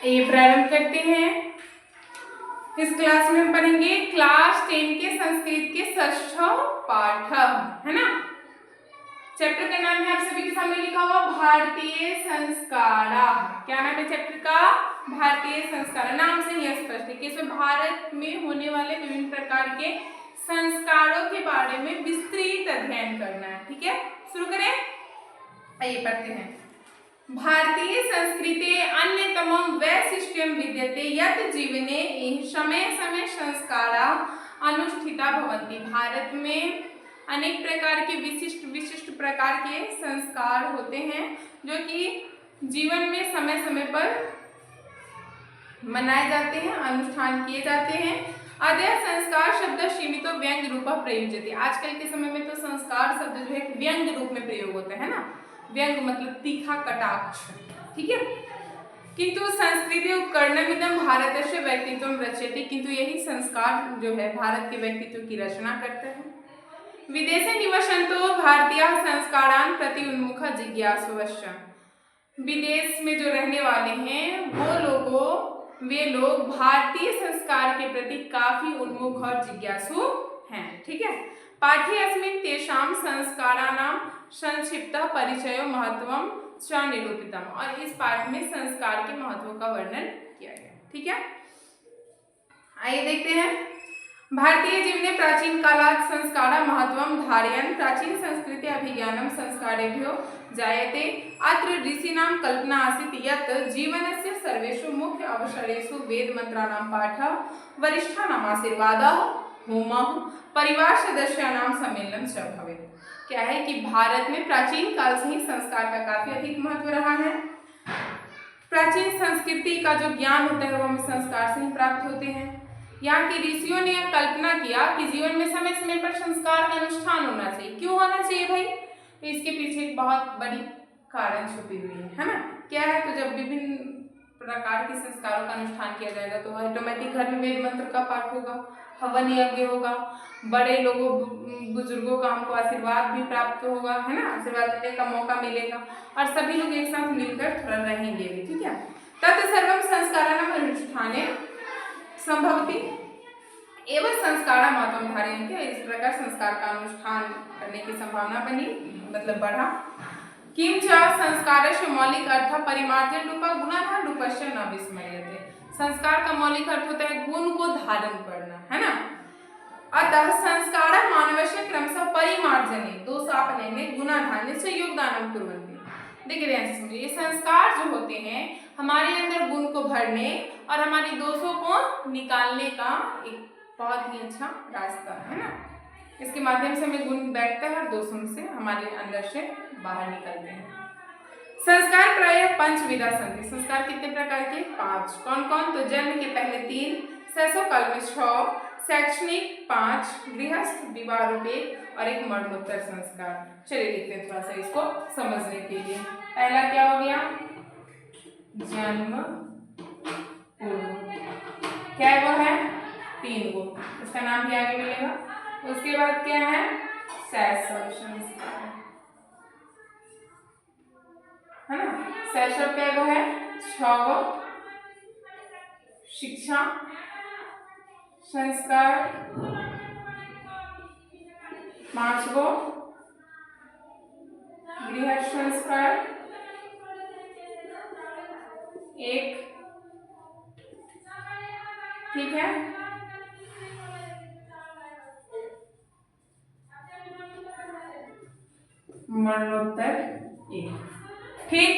ये प्रारंभ करते हैं। इस क्लास में हम पढ़ेंगे क्लास 10 के संस्कृत के षष्ठ पाठ, है ना। चैप्टर का नाम है आप सभी के सामने लिखा हुआ भारतीय संस्कार। क्या नाम है चैप्टर का? भारतीय संस्कार। नाम से ही स्पष्ट है कि इसमें भारत में होने वाले विभिन्न प्रकार के संस्कारों के बारे में विस्तृत अध्ययन करना है। ठीक है, शुरू करें। आइए पढ़ते हैं। भारतीय संस्कृते अन्यतमं वैशिष्ट्यं विद्यते यत् जीवने समय समय संस्कारा अनुष्ठिता भवन्ति। भारत में अनेक प्रकार के विशिष्ट प्रकार के संस्कार होते हैं जो कि जीवन में समय समय पर मनाए जाते हैं, अनुष्ठान किए जाते हैं। अद्य संस्कार शब्द सीमित व्यंग्य रूप प्रयुज्यते। आजकल के समय में तो संस्कार शब्द जो है व्यंग्य रूप में प्रयोग होता है ना। व्यंग्य मतलब तीखा कटाक्ष, ठीक है। किंतु संस्कृति उपकरणमिदं भारतस्य व्यक्तित्वं रचयति। किंतु यही संस्कार जो है भारत के व्यक्तित्व की रचना करता है। विदेशे निवसन्तो भारतीयाः संस्कारान् प्रति उन्मुख जिज्ञासुश्च। विदेश में जो रहने वाले हैं वे लोग भारतीय संस्कार के प्रति काफी उन्मुख और जिज्ञासु हैं। ठीक है। पाठ्ये अस्मिन् तेषां संस्काराणां संक्षिप्तः परिचयो महत्वं च निरूपितम्। और इस पाठ में संस्कार के महत्व का वर्णन किया गया। ठीक है, आइए देखते हैं। भारतीय जीवने प्राचीन कालात् संस्कारा महत्वं धारयन् प्राचीन संस्कृते अभिज्ञानं संस्कारेभ्यो जायते। अत्र ऋषीणां कल्पना आसीत् यत् जीवनस्य सर्वेषु मुख्य अवसरेषु वेद मंत्राणां पाठः, वरिष्ठानाम् आशीर्वादः, होमः, परिवार सदस्यानां सम्मेलनं च भवेत्। क्या है कि भारत में प्राचीन काल से ही संस्कार का काफी अधिक महत्व रहा है। प्राचीन संस्कृति का जो ज्ञान होता है वो हमें संस्कार से ही प्राप्त होते हैं। यहाँ के ऋषियों ने यह कल्पना किया कि जीवन में समय समय पर संस्कार का अनुष्ठान होना चाहिए। क्यों होना चाहिए भाई? तो इसके पीछे एक बहुत बड़ी कारण छुपी हुई है ना। क्या है? तो जब विभिन्न प्रकार के संस्कारों का अनुष्ठान किया जाएगा तो ऑटोमेटिक घर में वेद मंत्र का पाठ होगा, हवन यज्ञ होगा, बड़े लोगों बुजुर्गों का हमको आशीर्वाद भी प्राप्त होगा, है ना। आशीर्वाद लेने का मौका मिलेगा और सभी लोग एक साथ मिलकर थोड़ा रहेंगे भी। ठीक है। तत् सर्वं संस्काराणाम् अनुष्ठाने संभवती एवं संस्कार महत्व धारयन्ते। इस प्रकार संस्कार का अनुष्ठान करने की संभावना बनी, मतलब बढ़ा। किंच संस्कारस्य मौलिक अर्थ परिमार्जन रूपा गुणाधार रूपस्य न विस्मर्यते। संस्कार का मौलिक अर्थ होता है गुण को धारण करना, है ना। अतः संस्कार मानवस्य क्रमशः परिमार्जने दोष आपनयने गुणाधारने से योगदानं कुर्वन्ति। देखिए ध्यान से समझिए, ये संस्कार जो होते हैं हमारे अंदर गुण को भरने और हमारी दोषों को निकालने का एक बहुत ही अच्छा रास्ता है ना। इसके माध्यम से हमें गुण बैठता है और दोषों से हमारे अंदर से बाहर निकलते हैं। संस्कार प्रायः पंचविधा संति। संस्कार कितने प्रकार के? 5। कौन कौन? तो जन्म के पहले 3, शैशव काल में 6, शैक्षणिक 5, गृहस्थ विवाह रूप 1 और एक मरणोत्तर संस्कार। चलिए देखते हैं थोड़ा सा इसको समझने के लिए। पहला क्या हो गया? जन्म पूर्व। क्या वो है? 3 गो, उसका नाम भी आगे मिलेगा। उसके बाद क्या है? शैशव संस्कार, है ना। शैशव क्या वो है? 6 गो। शिक्षा संस्कार 5 गो। गृह संस्कार 1, ठीक है। मरणोत्तर 1, ठीक।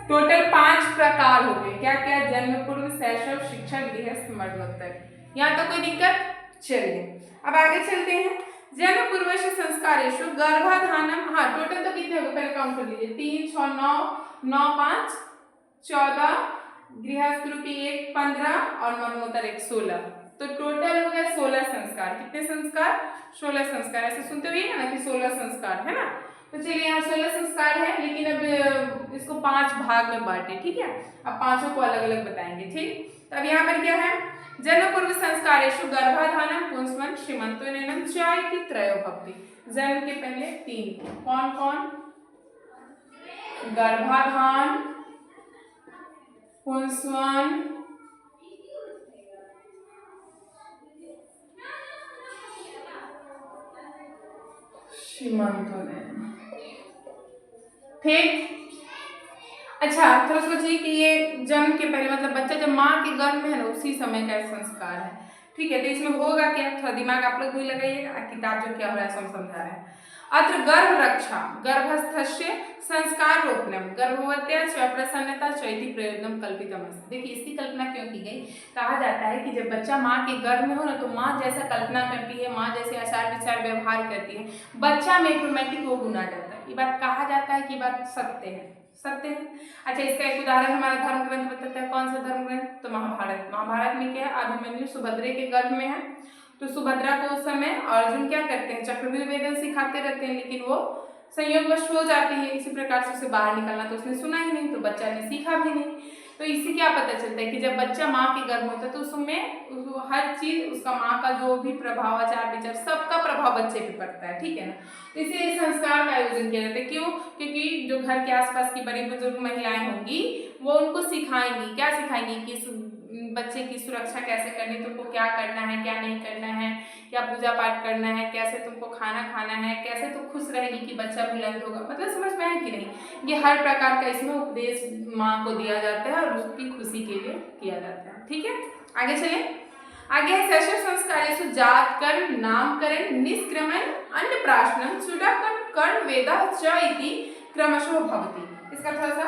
टोटल 5 प्रकार हो गए। क्या क्या? जन्म पूर्व, शैशव, शिक्षा, गृहस्थ, मरणोत्तर। यहाँ तो कोई दिक्कत? चलिए अब आगे चलते हैं। जन्म पूर्व संस्कारेषु गर्भाधानम। हाँ, टोटल तो कितने हो गए पहले काउंट कर लीजिए। 3, 6, 9, 9, 5, 14, गृहस्थ रूपी 1, 15 और मरणोत्तर 1, 16। तो टोटल हो गया 16 संस्कार। कितने संस्कार? 16 संस्कार। ऐसे सुनते हुए ना कि 16 संस्कार, है ना। तो चलिए यहाँ 16 संस्कार है, लेकिन अब इसको 5 भाग में बांटे। ठीक है, अब पांचों को अलग अलग बताएंगे। ठीक, तो अब यहाँ पर क्या है? जन्म पूर्व संस्कारेषु गर्भाधानम, पुंसवन, श्रीमंतोनयनम च इति त्रयो भवति। जन्म के पहले 3। कौन कौन? गर्भाधान, पुंसवन सीमंतोनेन। ठीक। अच्छा, थोड़ा सोचिए कि ये जन्म के पहले मतलब बच्चा जब माँ के गर्भ में है ना उसी समय का संस्कार है। ठीक है, तो इसमें होगा क्या, थोड़ा दिमाग आप लोग भी लगाइएगा, किताब जो क्या हो रहा है सब समझा रहा है। अत्र गर्भ रक्षा गर्भस्थस्य संस्कार रोपणम गर्भवत्या च प्रसन्नता चैति प्रयोजनम कल्पितमस्ति। देखिए इसकी कल्पना क्यों की गई, कहा जाता है कि जब बच्चा माँ के गर्भ में हो ना तो माँ जैसा कल्पना करती है, माँ जैसे आचार विचार व्यवहार करती है, बच्चा में ऑटोमेटिक वो गुण आ जाता है। ये बात कहा जाता है कि बात सत्य है, सत्य है। अच्छा, इसका एक उदाहरण हमारा धर्म ग्रंथ बताता है। कौन सा धर्म ग्रंथ, तो महाभारत। महाभारत में क्या है, अभिमन्यु सुभद्रे के गर्भ में है, तो सुभद्रा को उस समय अर्जुन क्या करते हैं, चक्रव्यूह वेदन सिखाते रहते हैं, लेकिन वो संयोगवश हो जाती है। इसी प्रकार से उसे बाहर निकलना तो उसने सुना ही नहीं, तो बच्चा ने सीखा भी नहीं। तो इससे क्या पता चलता है कि जब बच्चा माँ के गर्भ में होता है तो उसमें हर चीज उसका माँ का जो भी प्रभाव आचार विचार सबका प्रभाव बच्चे पे पड़ता है। ठीक है ना, तो इसे संस्कार का आयोजन किया जाता है। क्यों, क्योंकि जो घर के आसपास की बड़ी बुजुर्ग महिलाएं होंगी वो उनको सिखाएंगी, क्या सिखाएंगी कि बच्चे की सुरक्षा कैसे करनी, तुमको क्या करना है क्या नहीं करना है, क्या पूजा पाठ करना है, कैसे तुमको खाना खाना है, कैसे तुम खुश रहेगी कि बच्चा बुलंद होगा। मतलब समझ में आए कि नहीं, ये हर प्रकार का इसमें उपदेश माँ को दिया जाता है और उसकी खुशी के लिए किया जाता है। ठीक है, आगे चले। आगे है शैशव संस्कारेषु जात कर्म नामकरण निष्क्रमण अन्नप्राशनम चूडाकरण कर्ण वेदा च इति क्रमशः भवति। इसका थोड़ा सा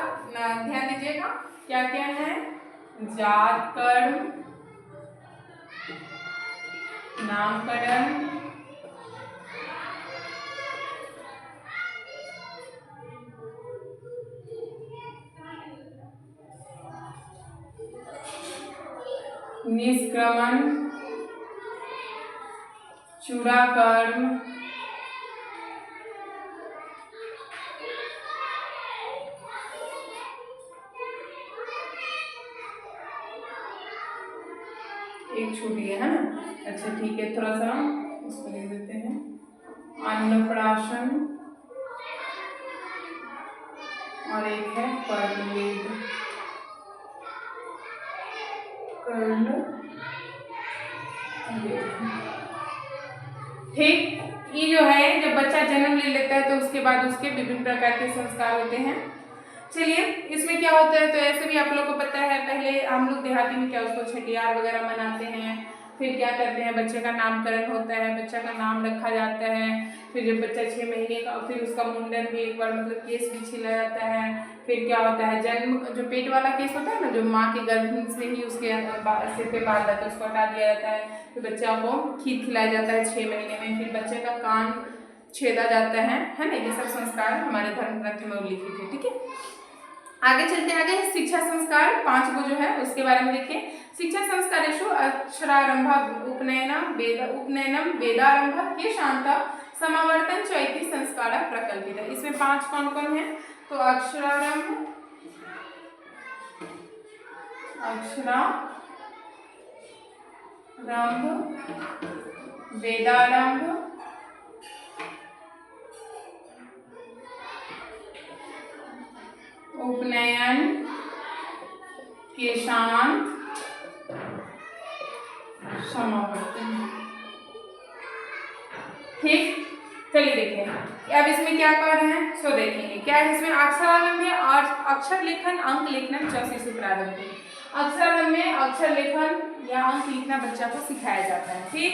ध्यान दीजिएगा, क्या क्या है, जात कर्म नामकरण निष्क्रमण चूड़ाकर्म एक छूटी है ना। अच्छा ठीक है, थोड़ा सा इसको लिख देते हैं, अन्नप्राशन और एक है कर्णवेद। ठीक, ये जो है जब बच्चा जन्म ले लेता है तो उसके बाद उसके विभिन्न प्रकार के संस्कार होते हैं। चलिए इसमें क्या होता है, तो ऐसे भी आप लोगों को पता है, पहले हम लोग देहाती में क्या उसको छठियार वगैरह मनाते हैं, फिर क्या करते हैं बच्चे का नामकरण होता है, बच्चा का नाम रखा जाता है, फिर जब बच्चा 6 महीने का फिर उसका मुंडन भी एक बार मतलब केस भी छिला जाता है, फिर क्या होता है जन्म जो पेट वाला केस होता है ना, जो माँ के गर्भ से ही उसके सिर पे बाल जाता है उसको हटा दिया जाता है, फिर बच्चा को खीर खिलाया जाता है 6 महीने में, फिर बच्चे का कान छेदा जाता है ना, ये सब संस्कार हमारे धर्म ग्रंथ में उल्लिखित है। ठीक है, आगे चलते आगे शिक्षा संस्कार 5 को जो है उसके बारे में देखिए। शिक्षा संस्कारेषु अक्षरारंभ उपनयनम वेदारंभ ये शांता समावर्तन चैति संस्कार प्रकल्पित है। इसमें 5 कौन कौन है, तो अक्षरारंभ वेदारंभ उपनयन केशांत समावर्तन। ठीक, चलिए देखिए अब इसमें क्या कर रहे हैं, सो देखेंगे क्या है इसमें। अक्षरारंभ में अक्षर लेखन अंक लिखना चौथी से प्रारंभ। अक्षरारंभ में अक्षर लेखन या अंक लिखना बच्चा को सिखाया जाता है। ठीक,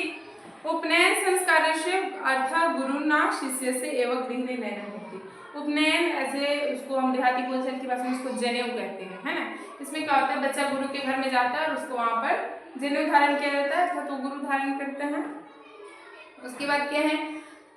उपनयन संस्कार से अर्थात गुरु ना शिष्य से एवं गृहिणी नयन होती। उपनयन ऐसे उसको हम देहाती बोलचाल की भाषा में उसको जनेऊ कहते हैं, है ना। इसमें क्या होता है बच्चा गुरु के घर में जाता है और उसको वहाँ पर जनेऊ धारण किया जाता है अर्थात तो गुरु धारण करते हैं। उसके बाद क्या है,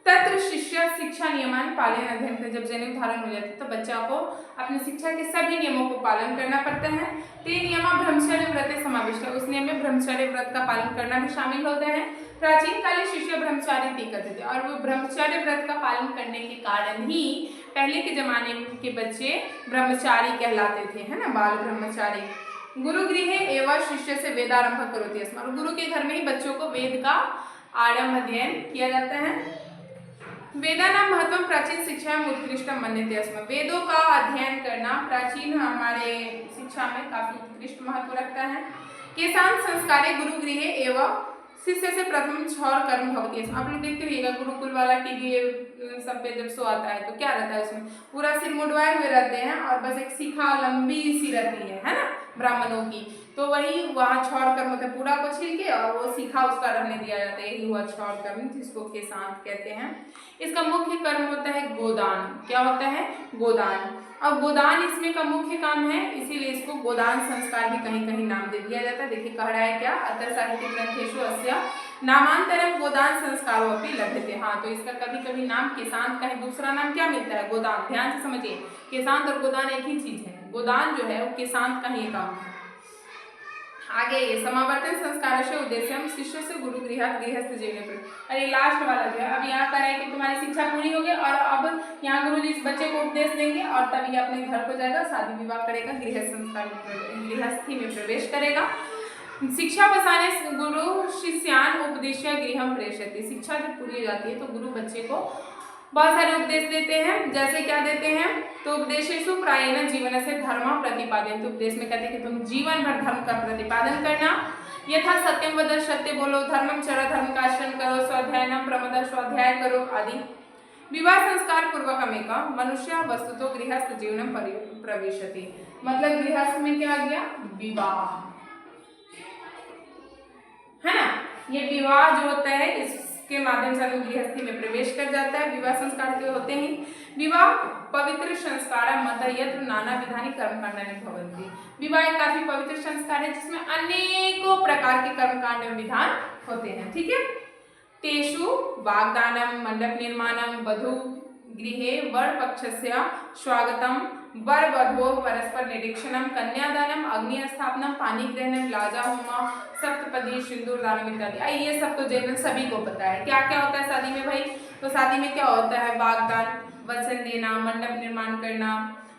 तत्र शिष्य शिक्षा नियमान पालन अध्ययन कर। जब जनेऊ धारण हो जाता है तो बच्चा को अपनी शिक्षा के सभी नियमों को पालन करना पड़ता है। ते नियम ब्रह्मचर्य व्रत समाविष्ट है, उस नियम में ब्रह्मचर्य व्रत का पालन करना भी शामिल होता है। प्राचीन काल शिष्य ब्रह्मचारी कहते थे और वो ब्रह्मचर्य व्रत का पालन करने के कारण ही पहले के जमाने के बच्चे ब्रह्मचारी कहलाते थे, है ना, बाल ब्रह्मचारी। गुरु गृह एवं शिष्य से वेदारंभ करोति स्म, गुरु के घर में ही बच्चों को वेद का आरंभ अध्ययन किया जाता है। वेदानां महत्वं प्राचीन शिक्षा में उत्कृष्टं मन्यते स्म। वेदों का अध्ययन करना प्राचीन हमारे शिक्षा में काफी उत्कृष्ट महत्व रखता है। केषां संस्कारे गुरुगृहे एवं शिष्य से प्रथम छौर कर्म भवति स्म। आप लोग देखते रहिएगा गुरुकुल वाला टीवी सब पे जब शो आता है तो क्या रहता है उसमें, पूरा सिर मुंडवाए हुए रहते हैं और बस एक शिखा लंबी सी रहती है ना, ब्राह्मणों की। तो वही वहाँ छौर कर्म होता है, पूरा को छील के और वो शिखा उसका रहने दिया जाता है, यही हुआ छौर कर्म, जिसको केशांत कहते हैं। इसका मुख्य कर्म होता है गोदान। क्या होता है? गोदान। अब गोदान इसमें का मुख्य काम है, इसीलिए इसको गोदान संस्कार भी कहीं कहीं नाम दे दिया जाता है। देखिए कह रहा है क्या, अत्र साहित्य ग्रंथेषु अस्य नामांतरम गोदान संस्कारो अपि लभ्यते। हाँ, तो इसका कभी कभी नाम केशांत का है, दूसरा नाम क्या मिलता है? गोदान। ध्यान से समझिए, केशांत और गोदान एक ही चीज है। गोदान जो है वो केशांत का ही काम है। आगे ये समावर्तन संस्कार से उद्देश्य हम शिष्य से गुरु गृहस्थ जीवन। अरे लास्ट वाला जो है, अब यहाँ कर रहे हैं कि तुम्हारी शिक्षा पूरी हो गई और अब यहाँ गुरु जी इस बच्चे को उपदेश देंगे और तब ये अपने घर को जाएगा, शादी विवाह करेगा, गृहस्थ संस्कार गृहस्थी में प्रवेश करेगा। शिक्षा बसाने गुरु शिष्यान उपदेश गृहम प्रेषयति। शिक्षा जब पूरी हो जाती है तो गुरु बच्चे को बहुत सारे उपदेश देते हैं। जैसे क्या देते हैं? तो उपदेशेषु प्रायेण जीवन से धर्म प्रतिपादन। तो उपदेश में कहते हैं कि तुम जीवन भर धर्म का प्रतिपादन करना। यथा सत्यम वद, सत्य बोलो, धर्मम चर, धर्म का आचरण करो, स्वाध्यायनम प्रमद, स्वाध्याय करो आदि। विवाह संस्कार पूर्वकमेक मनुष्य वस्तुतो गृहस्थ जीवनम प्रविशति। मतलब गृहस्थ में क्या आ गया? विवाह, है ना। ये विवाह जो होता है इसके माध्यम से आदमी गृहस्थी में प्रवेश कर जाता है। विवाह संस्कार के होते ही विवाह पवित्र संस्कार मत यत्र नाना विधानी कर्मकांडानि भवन्ति। विवाह एक काफी पवित्र संस्कार है जिसमें अनेकों प्रकार के कर्मकांड एवं विधान होते हैं। ठीक है। तेषु वाग्दानम, मंडप निर्माणम, वधू गृहे वर पक्षस्य स्वागतम, वर वधो परस्पर निरीक्षणम, कन्यादानम, अग्नि स्थापनम, पानी ग्रहणम, लाजा होम, सप्तपदी, सिंदूर दानम इत्यादि। ये सब तो जनरल सभी को पता है। क्या क्या होता है शादी में भाई? तो शादी में क्या होता है? वाग्दान, वचन देना, मंडप निर्माण करना,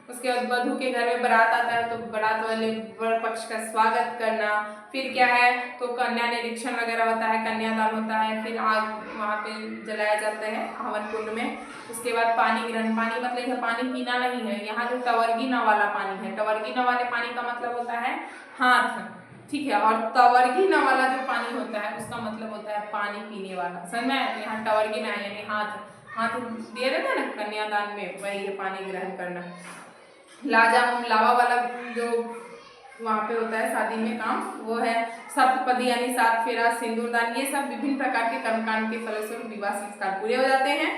उसके बाद वधू के घर में बारात आता है तो बारात वाले वर पक्ष का स्वागत करना। फिर क्या है? तो कन्या निरीक्षण वगैरह होता है, कन्यादान होता है, फिर आग वहाँ पे जलाया जाता है हवन कुंड में। उसके बाद पानी ग्रहण। पानी मतलब यह पानी पीना नहीं है, यहाँ जो टवर्गीना वाला पानी है, टवर्गीना वाले पानी का मतलब होता है हाथ, ठीक है। और तवर्गीना वाला जो पानी होता है उसका मतलब होता है पानी पीने वाला। समझ में? यहाँ टवर्गीना यानी हाथ, हाथ दिए रहता है ना कन्यादान में, वही है पानी ग्रहण करना। लाजा होम, लावा वाला जो वहाँ पे होता है शादी में काम, वो है सप्तपदी यानी 7 फेरा, सिंदूरदान। ये सब विभिन्न प्रकार के कर्मकांड के फलस्वरूप विवाह संस्कार पूरे हो जाते हैं।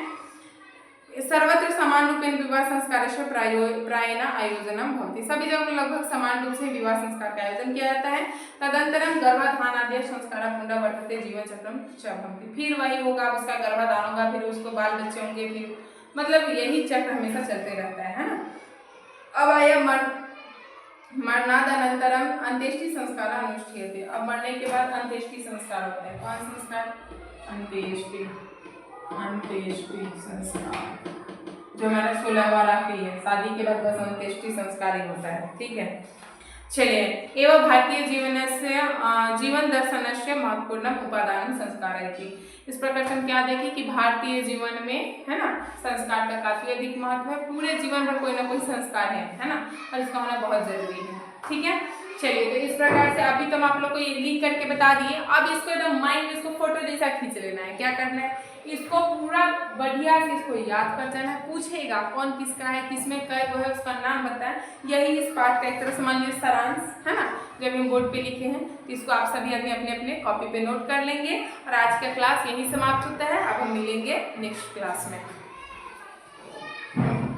सर्वत्र समान रूपेण विवाह संस्कार से प्रायेण आयोजनम भवति। सभी जगह लगभग समान रूप से विवाह संस्कार का आयोजन किया जाता है। तदंतरम गर्भाधान आदि संस्कार पुनरावर्तते जीवन चक्रम च भवति। फिर वही होगा, उसका गर्भाधान होगा, फिर उसको बाल बच्चे होंगे, फिर मतलब यही चक्र हमेशा चलते रहता है ना। अब आया मरणादनंतरम अंत्येष्टि संस्कार अनुष्ठीयते। अब मरने के बाद अंत्येष्टि संस्कार होता है। कौन संस्कार? अंत्येष्टि संस्कार, जो हमारा 16 वाला है। शादी के बाद बस अंत्येष्टि संस्कार ही होता है। ठीक है, चलिए। एवं भारतीय जीवन दर्शन से महत्वपूर्ण उपादान संस्कार है। इस प्रकार से हम क्या देखें कि भारतीय जीवन में, है ना, संस्कार का काफी अधिक महत्व है। पूरे जीवन भर कोई ना कोई संस्कार है ना, और इसका होना बहुत जरूरी है। ठीक है, चलिए। तो इस प्रकार से अभी तो हम आप लोग को ये लिख करके बता दिए। अब इसको एकदम माइंड, इसको फोटो जैसा खींच लेना है। क्या करना है? इसको पूरा बढ़िया से इसको याद कर जाना है। पूछेगा कौन किसका है, किसमें कई वो है, उसका नाम बताएं। यही इस पाठ का एक तरह से मान लीजिए सारांश है ना, जब हम बोर्ड पे लिखे हैं तो इसको आप सभी आदमी अपने अपने कॉपी पे नोट कर लेंगे। और आज का क्लास यही समाप्त होता है। अब हम मिलेंगे नेक्स्ट क्लास में।